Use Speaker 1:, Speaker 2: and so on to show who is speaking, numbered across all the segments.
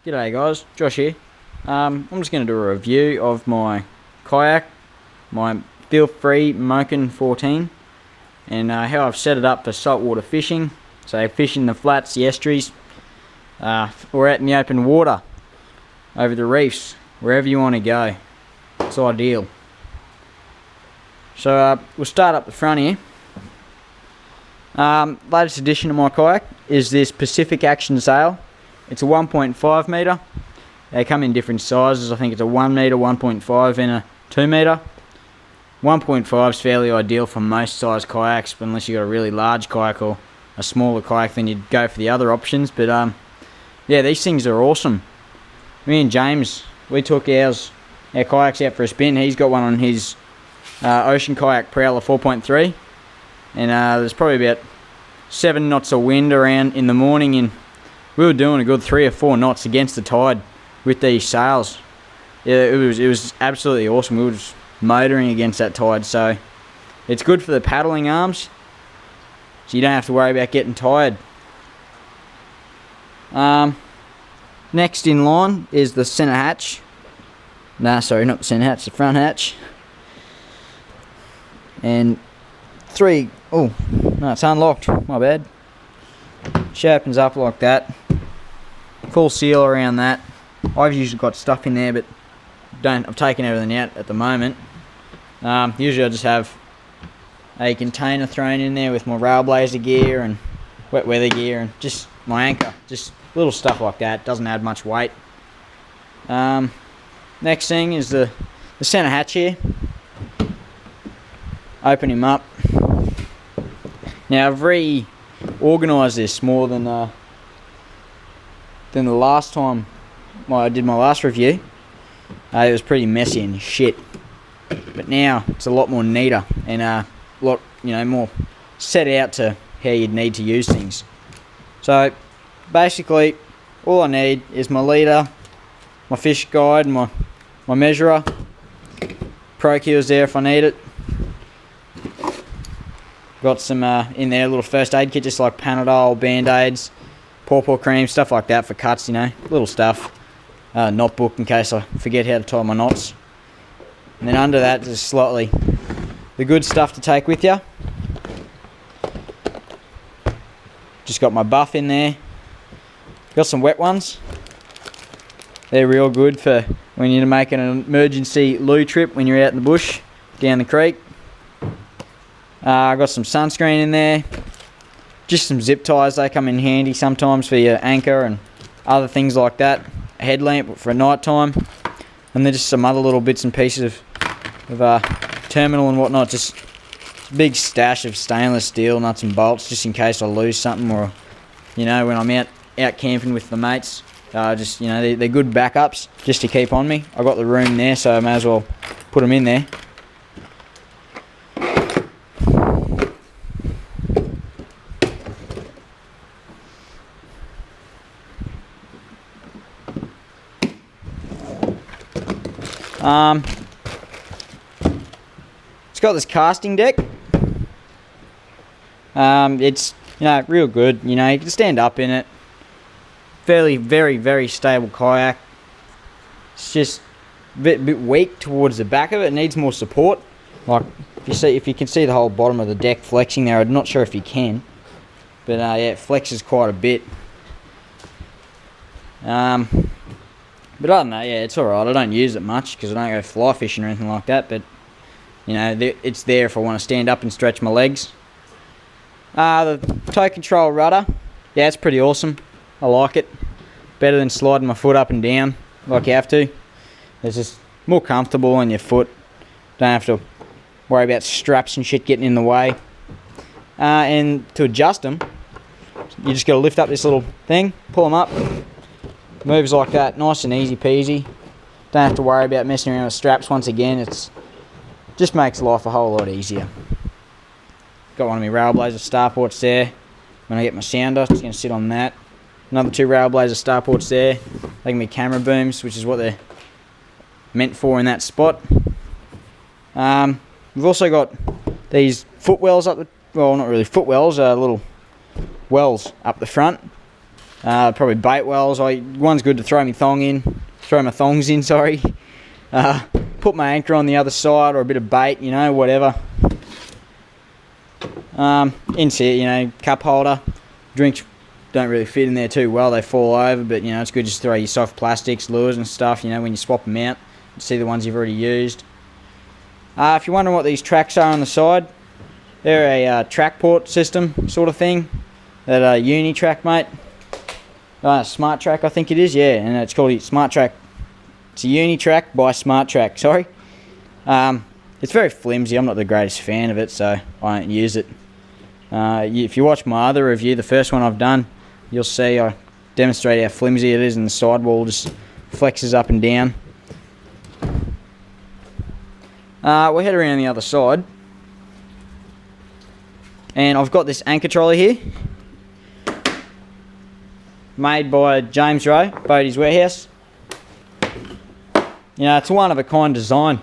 Speaker 1: G'day guys, Josh here. I'm just going to do a review of my kayak, my FeelFree Moken 14, and how I've set it up for saltwater fishing. So fishing the flats, the estuaries, or out in the open water, over the reefs, wherever you want to go. It's ideal. So we'll start up the front here. Latest addition to my kayak is this Pacific Action Sail. It's a 1.5 metre. They come in different sizes. I think it's a 1 metre, 1.5 and a 2 metre. 1.5 is fairly ideal for most size kayaks, but unless you've got a really large kayak or a smaller kayak, then you'd go for the other options. But yeah, these things are awesome. Me and James, we took our kayaks out for a spin. He's got one on his Ocean Kayak Prowler 4.3, and there's probably about 7 knots of wind around in the morning, and we were doing a good 3 or 4 knots against the tide with these sails. Yeah, it was absolutely awesome. We were just motoring against that tide, so it's good for the paddling arms, so you don't have to worry about getting tired. Next in line is the centre hatch. Nah, sorry, not the centre hatch, the front hatch. And oh, no, it's unlocked, my bad. She opens up like that. Full seal around that. I've usually got stuff in there, but I've taken everything out at the moment. Usually I just have a container thrown in there with my Railblazer gear and wet weather gear and just my anchor. Just little stuff like that. Doesn't add much weight. Next thing is the centre hatch here. Open him up. Now I've reorganised this more than the last time I did my last review. It was pretty messy and shit, but now it's a lot more neater and a lot, more set out to how you'd need to use things. So basically all I need is my leader, my fish guide, my measurer, Pro Cure's there if I need it. Got some in there, a little first aid kit, just like Panadol, Band-Aids, pawpaw cream, stuff like that for cuts, little stuff. Knot book in case I forget how to tie my knots. And then under that, just slightly the good stuff to take with you. Just got my buff in there. Got some wet ones. They're real good for when you're making an emergency loo trip when you're out in the bush, down the creek. I got some sunscreen in there. Just some zip ties, they come in handy sometimes for your anchor and other things like that. A headlamp for night time. And then just some other little bits and pieces of terminal and whatnot. Just a big stash of stainless steel nuts and bolts just in case I lose something, or when I'm out camping with the mates. Just they're good backups just to keep on me. I got the room there, so I may as well put them in there. It's got this casting deck. It's real good. You can stand up in it. Very very stable kayak. It's just a bit weak towards the back of it. It needs more support. Like if you can see the whole bottom of the deck flexing there. I'm not sure if you can, but yeah, it flexes quite a bit. But other than that, yeah, it's alright. I don't use it much because I don't go fly fishing or anything like that. But, it's there if I want to stand up and stretch my legs. The toe control rudder, yeah, it's pretty awesome. I like it. Better than sliding my foot up and down like you have to. It's just more comfortable on your foot. Don't have to worry about straps and shit getting in the way. And to adjust them, you just got to lift up this little thing, pull them up. Moves like that, nice and easy peasy. Don't have to worry about messing around with straps once again. It's just makes life a whole lot easier. Got one of my Railblazer starports there. When I get my sounder, it's going to sit on that. Another 2 Railblazer starports there. They can be camera booms, which is what they're meant for in that spot. We've also got these footwells up the, well, not really footwells, little wells up the front. Probably bait wells. One's good to throw my thongs in, sorry. Put my anchor on the other side, or a bit of bait, you know, whatever. Insert, cup holder. Drinks don't really fit in there too well, they fall over, but it's good just to throw your soft plastics, lures and stuff, when you swap them out. You see the ones you've already used. If you're wondering what these tracks are on the side, they're a track port system sort of thing. That uni track, mate. Smart Track, I think it is, yeah, and it's called Smart Track. It's a uni track by Smart Track, sorry. It's very flimsy. I'm not the greatest fan of it, so I don't use it. If you watch my other review, the first one I've done, you'll see I demonstrate how flimsy it is, and the sidewall just flexes up and down. We'll head around the other side, and I've got this anchor trolley here, made by James Rowe, Bodie's Warehouse. It's a one-of-a-kind design.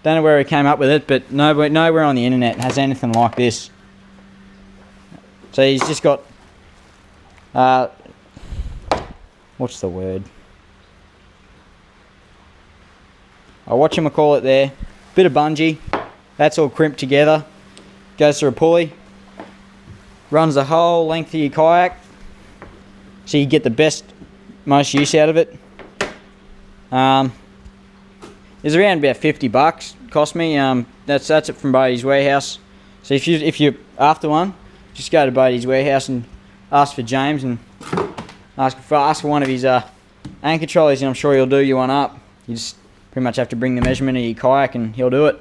Speaker 1: Don't know where he came up with it, but nowhere on the internet has anything like this. So he's just got, what's the word? Whatchamacallit there. Bit of bungee. That's all crimped together. Goes through a pulley. Runs the whole length of your kayak, so you get the most use out of it. It's around about $50. Cost me. That's it from Bodie's Warehouse. So if you're after one, just go to Bodie's Warehouse and ask for James and ask for one of his anchor trolleys, and I'm sure he'll do you one up. You just pretty much have to bring the measurement of your kayak and he'll do it.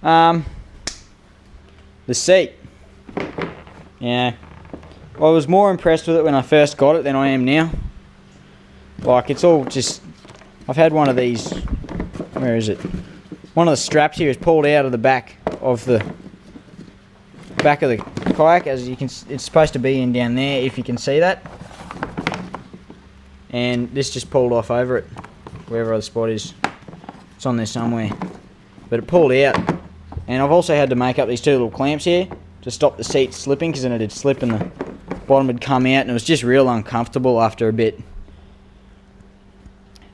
Speaker 1: The seat. I was more impressed with it when I first got it than I am now. Like, it's all just... I've had one of these... Where is it? One of the straps here is pulled out of the back of the kayak, as you can. It's supposed to be in down there, if you can see that. And this just pulled off over it, wherever the spot is. It's on there somewhere, but it pulled out. And I've also had to make up these two little clamps here to stop the seat slipping, because then it'd slip and the bottom would come out, and it was just real uncomfortable after a bit.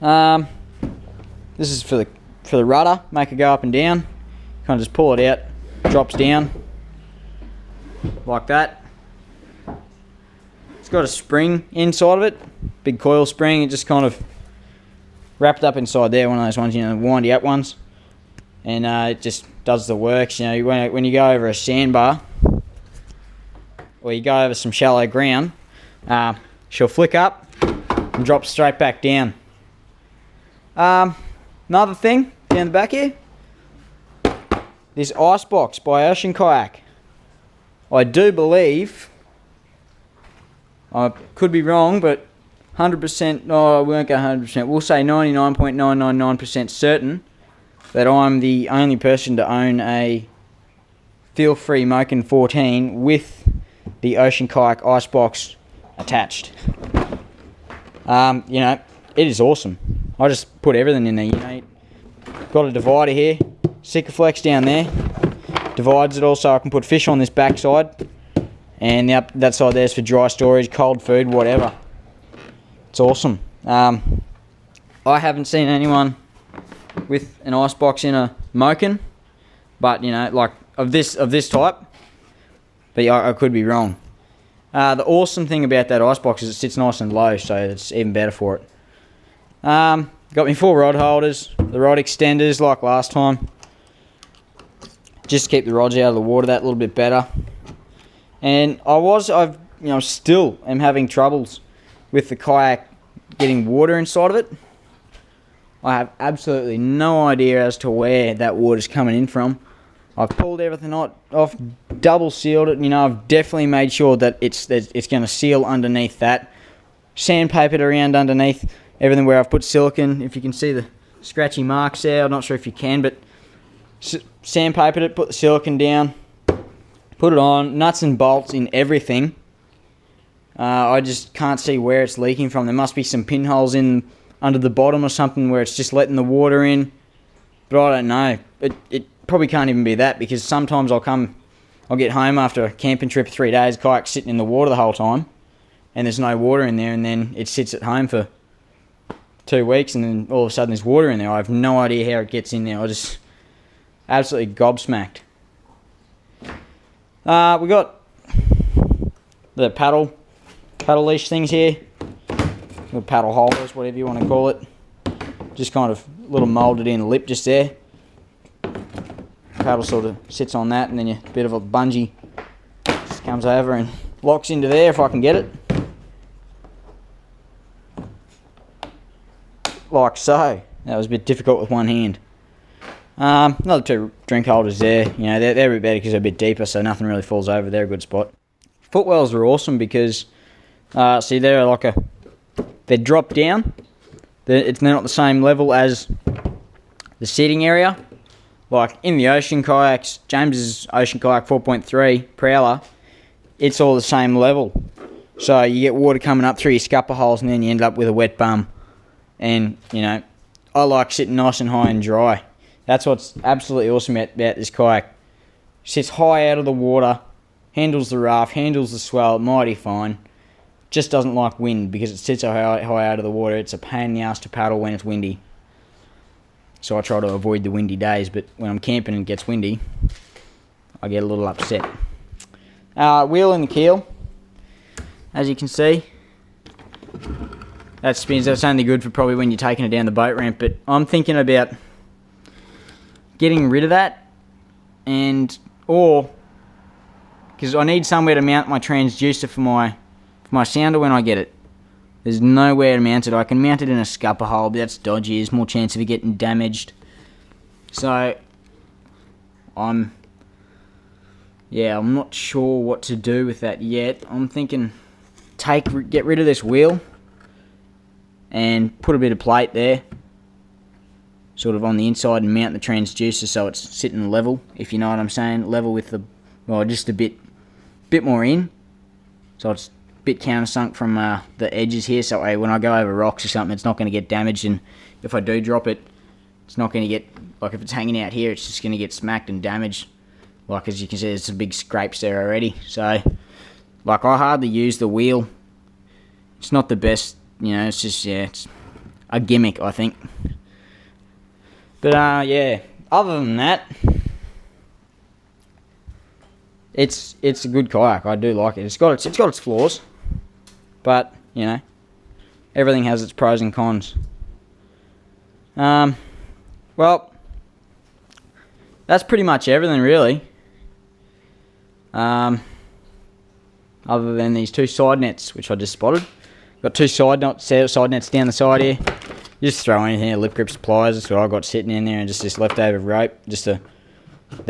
Speaker 1: This is for the rudder, make it go up and down. Kind of just pull it out, drops down like that. It's got a spring inside of it, big coil spring. It just kind of wrapped up inside there, one of those ones, the windy up ones, and it just does the works. When you go over a sandbar or you go over some shallow ground, she'll flick up and drop straight back down. Another thing down the back here, this icebox by Ocean Kayak. I do believe, I could be wrong, but 100%, no, we won't go 100%, we'll say 99.999% certain that I'm the only person to own a FeelFree Moken 14 with the Ocean Kayak icebox attached. It is awesome. I just put everything in there, Got a divider here, Sikaflex down there, divides it all so I can put fish on this back side, and that side there's for dry storage, cold food, whatever. It's awesome. I haven't seen anyone with an icebox in a Moken, but like of this type, but I could be wrong. The awesome thing about that icebox is it sits nice and low, so it's even better for it. Got me 4 rod holders, the rod extenders like last time, just to keep the rods out of the water that little bit better. And I still am having troubles with the kayak getting water inside of it. I have absolutely no idea as to where that water's coming in from. I've pulled everything off, double sealed it. I've definitely made sure that it's going to seal underneath that. Sandpapered around underneath everything where I've put silicone. If you can see the scratchy marks there, I'm not sure if you can, but sandpapered it, put the silicone down, put it on, nuts and bolts in everything. I just can't see where it's leaking from. There must be some pinholes in under the bottom or something where it's just letting the water in, but I don't know. It probably can't even be that, because sometimes I'll get home after a camping trip 3 days, kayak sitting in the water the whole time, and there's no water in there, and then it sits at home for 2 weeks, and then all of a sudden there's water in there. I have no idea how it gets in there. I just absolutely gobsmacked. We got the paddle leash things here, the paddle holders, whatever you want to call it. Just kind of little moulded in lip just there. Paddle sort of sits on that, and then a bit of a bungee just comes over and locks into there if I can get it. Like so. That was a bit difficult with one hand. Another 2 drink holders there. You know, they're a bit better because they're a bit deeper, so nothing really falls over. They're a good spot. Footwells are awesome because, see, they're dropped down. They're not the same level as the seating area. Like in the ocean kayaks, James's ocean kayak 4.3 Prowler, it's all the same level. So you get water coming up through your scupper holes, and then you end up with a wet bum. And, you know, I like sitting nice and high and dry. That's what's absolutely awesome about this kayak. Sits high out of the water, handles the raft, handles the swell, mighty fine. Just doesn't like wind because it sits so high out of the water. It's a pain in the ass to paddle when it's windy. So I try to avoid the windy days, but when I'm camping and it gets windy, I get a little upset. Wheel in the keel, as you can see. That spins. That's only good for probably when you're taking it down the boat ramp, but I'm thinking about getting rid of that, or because I need somewhere to mount my transducer for my sounder when I get it. There's nowhere to mount it. I can mount it in a scupper hole, but that's dodgy. There's more chance of it getting damaged. So I'm not sure what to do with that yet. I'm thinking get rid of this wheel and put a bit of plate there, sort of on the inside, and mount the transducer so it's sitting level, if you know what I'm saying, level with the, well, just a bit more in, so it's a bit countersunk from the edges here, so when I go over rocks or something, it's not going to get damaged, and if I do drop it, it's not going to get, like if it's hanging out here, it's just going to get smacked and damaged. Like as you can see, there's some big scrapes there already. So, like, I hardly use the wheel. It's not the best, you know, it's just, it's a gimmick, I think. But, other than that, it's a good kayak. I do like it. It's got its flaws, but, you know, everything has its pros and cons. Well, that's pretty much everything, really. Other than these 2 side nets, which I just spotted. Got 2 side nets down the side here. You just throw anything, lip grip supplies. That's what I got sitting in there, and just this leftover rope, just the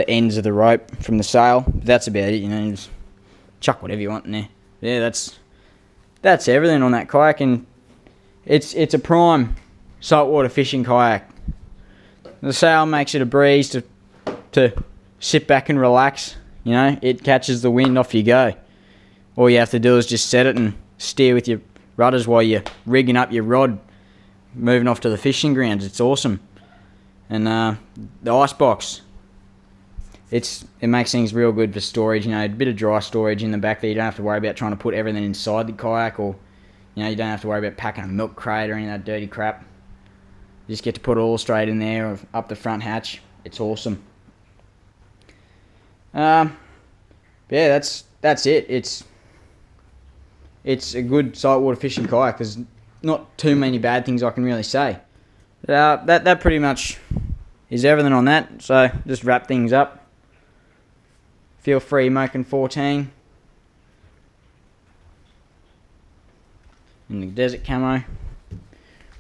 Speaker 1: ends of the rope from the sail. But that's about it, you know. You just chuck whatever you want in there. Yeah, that's everything on that kayak, and it's a prime saltwater fishing kayak. The sail makes it a breeze to sit back and relax. You know, it catches the wind, off you go. All you have to do is just set it and steer with your rudders while you're rigging up your rod, moving off to the fishing grounds. It's awesome. And the ice box, it makes things real good for storage. You know, a bit of dry storage in the back there. You don't have to worry about trying to put everything inside the kayak, or, you know, you don't have to worry about packing a milk crate or any of that dirty crap. You just get to put it all straight in there or up the front hatch. It's awesome. Yeah, that's it. It's a good saltwater fishing kayak. There's not too many bad things I can really say. That pretty much is everything on that. So just wrap things up. FeelFree Moken 14 in the desert camo.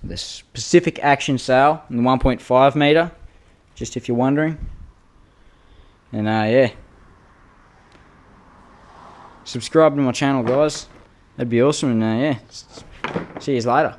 Speaker 1: The Pacific Action sail in the 1.5 meter, just if you're wondering. And yeah, subscribe to my channel, guys. That'd be awesome. And yeah, see you later.